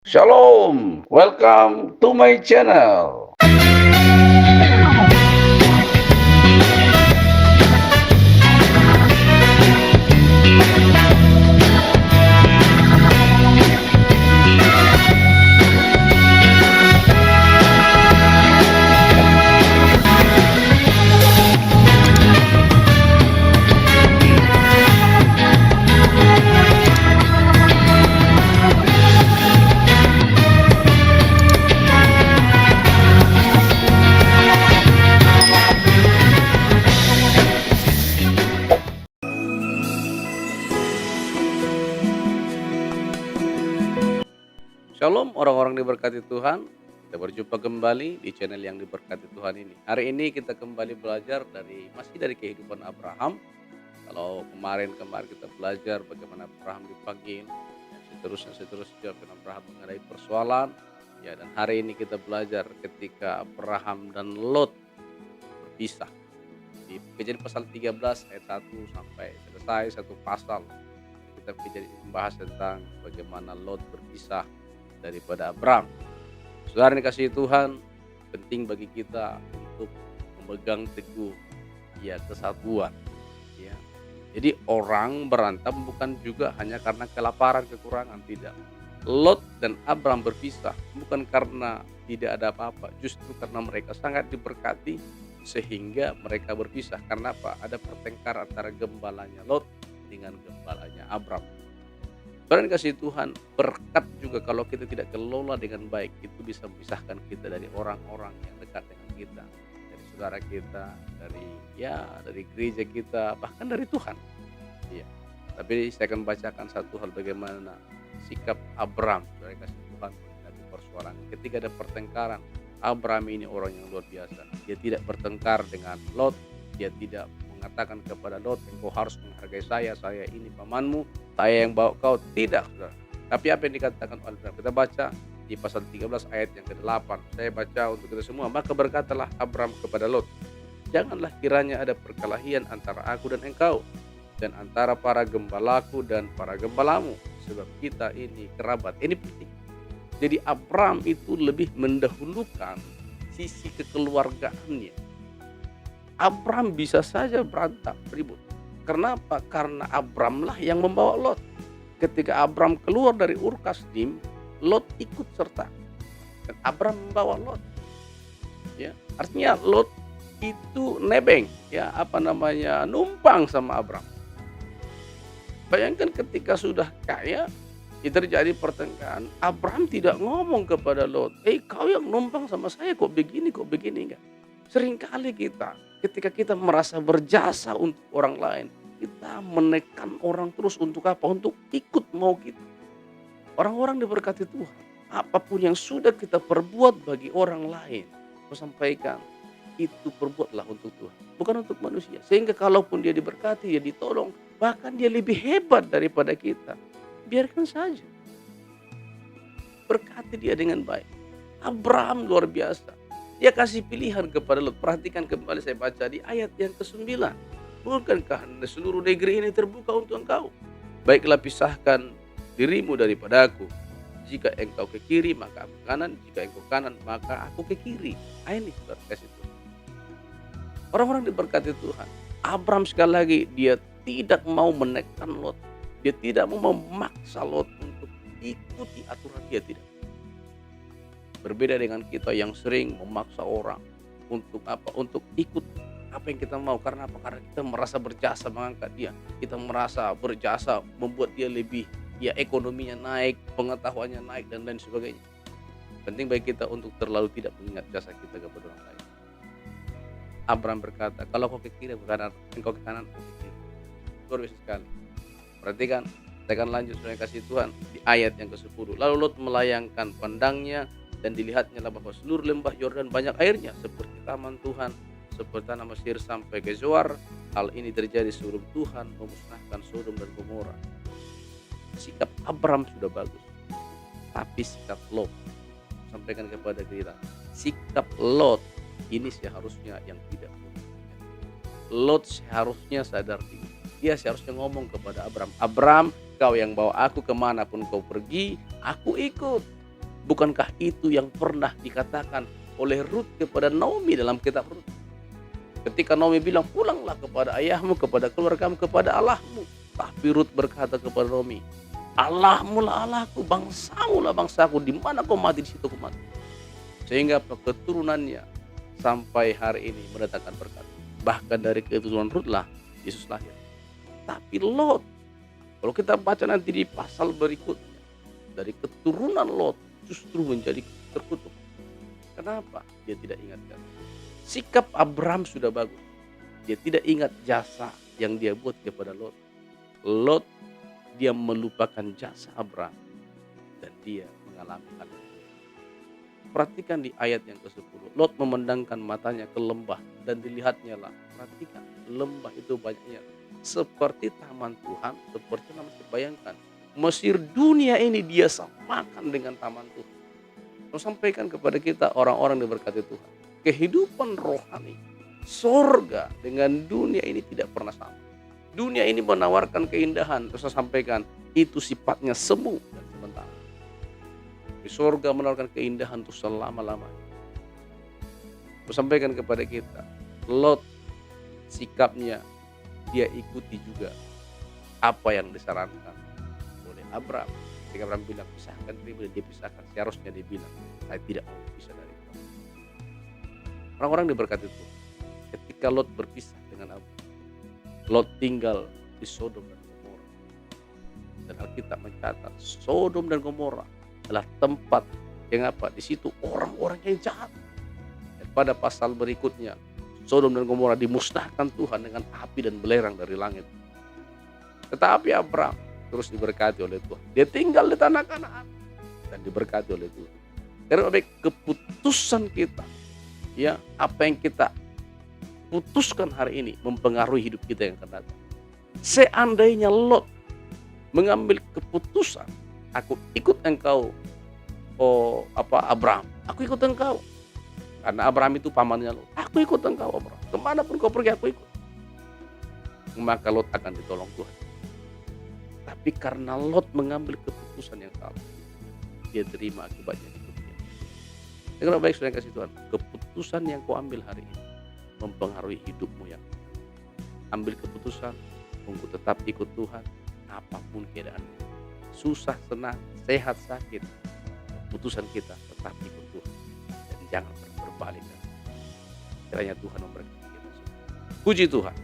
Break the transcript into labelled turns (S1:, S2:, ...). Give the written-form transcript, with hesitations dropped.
S1: Shalom, welcome to my channel. Shalom orang-orang diberkati Tuhan. Kita berjumpa kembali di channel yang diberkati Tuhan ini. Hari ini kita kembali belajar masih dari kehidupan Abraham. Kalau kemarin kita belajar bagaimana Abraham dipanggil, seterusnya Abraham menghadapi persoalan. Ya, dan hari ini kita belajar ketika Abraham dan Lot berpisah. Di Kejadian pasal 13 ayat 1 sampai selesai satu pasal. Kita membahas tentang bagaimana Lot berpisah daripada Abraham. Saudara dikasihi Tuhan, penting bagi kita untuk memegang teguh kesatuan. Ya. Jadi orang berantem bukan juga hanya karena kelaparan, kekurangan, tidak. Lot dan Abraham berpisah bukan karena tidak ada apa-apa, justru karena mereka sangat diberkati sehingga mereka berpisah. Karena apa? Ada pertengkaran antara gembalanya Lot dengan gembalanya Abraham. Saudara kasih Tuhan, berkat juga kalau kita tidak kelola dengan baik, itu bisa memisahkan kita dari orang-orang yang dekat dengan kita, dari saudara kita, dari gereja kita, bahkan dari Tuhan. Iya. Tapi saya akan bacakan satu hal bagaimana sikap Abraham, saudara kasih Tuhan, menghadapi persoalan. Ketika ada pertengkaran, Abraham ini orang yang luar biasa. Dia tidak bertengkar dengan Lot, dia tidak mengatakan kepada Lot, engkau harus menghargai saya ini pamanmu, saya yang bawa kau. Tidak, saudara. Tapi apa yang dikatakan oleh Abraham? Kita baca di pasal 13 ayat yang ke-8. Saya baca untuk kita semua. Maka berkatalah Abraham kepada Lot, janganlah kiranya ada perkelahian antara aku dan engkau, dan antara para gembalaku dan para gembalamu, sebab kita ini kerabat. Ini penting. Jadi Abraham itu lebih mendahulukan sisi kekeluargaannya. Abraham bisa saja berantem, ribut. Kenapa? Karena Abraham lah yang membawa Lot. Ketika Abraham keluar dari Ur Kasdim, Lot ikut serta. Dan Abraham membawa Lot. Ya, artinya Lot itu nebeng, numpang sama Abraham. Bayangkan ketika sudah kaya, terjadi pertengkaran, Abraham tidak ngomong kepada Lot, kau yang numpang sama saya kok begini enggak. Seringkali ketika kita merasa berjasa untuk orang lain, kita menekan orang terus untuk apa? Untuk ikut mau kita. Orang-orang diberkati Tuhan, apapun yang sudah kita perbuat bagi orang lain, aku sampaikan, itu perbuatlah untuk Tuhan, bukan untuk manusia. Sehingga kalaupun dia diberkati, dia ditolong, bahkan dia lebih hebat daripada kita, biarkan saja. Berkati dia dengan baik. Abraham luar biasa. Dia kasih pilihan kepada Lot. Perhatikan kembali, saya baca di ayat yang ke-9. Bukankah seluruh negeri ini terbuka untuk engkau? Baiklah pisahkan dirimu daripada aku. Jika engkau ke kiri, maka aku kanan. Jika engkau kanan, maka aku ke kiri. Ini saudara kasih Tuhan. Orang-orang diberkati Tuhan. Abraham sekali lagi, dia tidak mau menekan Lot. Dia tidak mau memaksa Lot untuk ikuti aturan dia, tidak. Berbeda dengan kita yang sering memaksa orang untuk apa? Untuk ikut apa yang kita mau. Karena apa? Karena kita merasa berjasa mengangkat dia. Kita merasa berjasa membuat dia lebih, ekonominya naik, pengetahuannya naik, dan lain sebagainya. Penting bagi kita untuk terlalu tidak mengingat jasa kita kepada orang lain. Abraham berkata, kalau kau ke kiri, engkau ke kanan, aku ke kiri. Luar biasa sekali. Perhatikan, saya akan lanjut, saudara kasih Tuhan, di ayat yang ke-10. Lalu Lot melayangkan pandangnya, dan dilihatnya bahwa seluruh lembah Yordan banyak airnya, seperti taman Tuhan, seperti tanah Mesir sampai ke Zoar. Hal ini terjadi sebelum Tuhan memusnahkan Sodom dan Gomora. Sikap Abraham sudah bagus, tapi sikap Lot, sampaikan kepada kita, sikap Lot ini seharusnya yang tidak. Lot seharusnya sadar diri. Dia seharusnya ngomong kepada Abraham, Abraham, kau yang bawa aku kemanapun kau pergi, aku ikut. Bukankah itu yang pernah dikatakan oleh Rut kepada Naomi dalam kitab Rut? Ketika Naomi bilang, "Pulanglah kepada ayahmu, kepada keluargamu, kepada Allahmu." Tapi Rut berkata kepada Naomi, "Allahmu lah Allahku, bangsamu lah bangsaku, di mana kau mati di situ aku mati." Sehingga keturunannya sampai hari ini mendatangkan berkat. Bahkan dari keturunan Rut lah Yesus lahir. Tapi Lot, kalau kita baca nanti di pasal berikutnya, dari keturunan Lot justru menjadi terkutuk. Kenapa? Dia tidak ingatkan. Sikap Abraham sudah bagus. Dia tidak ingat jasa yang dia buat kepada Lot. Lot, dia melupakan jasa Abraham dan dia mengalami hal itu. Perhatikan di ayat yang ke-10. Lot memandangkan matanya ke lembah dan dilihatnya lah. Perhatikan, lembah itu banyaknya seperti taman Tuhan, seperti yang kita bayangkan. Mesir dunia ini dia samakan dengan taman Tuhan. Mau sampaikan kepada kita orang-orang yang diberkati Tuhan. Kehidupan rohani, sorga dengan dunia ini tidak pernah sama. Dunia ini menawarkan keindahan, terus saya sampaikan, itu sifatnya semu dan sementara. Di sorga menawarkan keindahan untuk selama-lamanya. Saya sampaikan kepada kita, Lot sikapnya dia ikuti juga apa yang disarankan oleh Abraham. Ketika Abraham bilang pisahkan, dia pisahkan. Seharusnya dia bilang, saya tidak mau pisah dari Tuhan. Orang-orang diberkati itu. Ketika Lot berpisah dengan Abraham, Lot tinggal di Sodom dan Gomora. Dan Alkitab mencatat Sodom dan Gomora adalah tempat yang apa? Di situ orang-orang yang jahat. Dan pada pasal berikutnya, Sodom dan Gomora dimusnahkan Tuhan dengan api dan belerang dari langit. Tetapi Abraham terus diberkati oleh Tuhan. Dia tinggal di tanah Kanaan dan diberkati oleh Tuhan. Karena baik keputusan kita, ya apa yang kita putuskan hari ini mempengaruhi hidup kita yang akan datang. Seandainya Lot mengambil keputusan, aku ikut engkau, Abraham, aku ikut engkau. Karena Abraham itu pamannya Lot. Aku ikut engkau Abraham. Kemanapun kau pergi aku ikut. Maka Lot akan ditolong Tuhan. Tapi karena Lot mengambil keputusan yang salah, dia terima akibatnya hidupnya. Dengar baik saudara yang kasih Tuhan, keputusan yang kau ambil hari ini mempengaruhi hidupmu yang ambil keputusan untuk tetap ikut Tuhan apapun keadaan. Susah, senang, sehat, sakit, keputusan kita tetap ikut Tuhan dan jangan berbalik. Kiranya Tuhan memberkati kita semua. Puji Tuhan.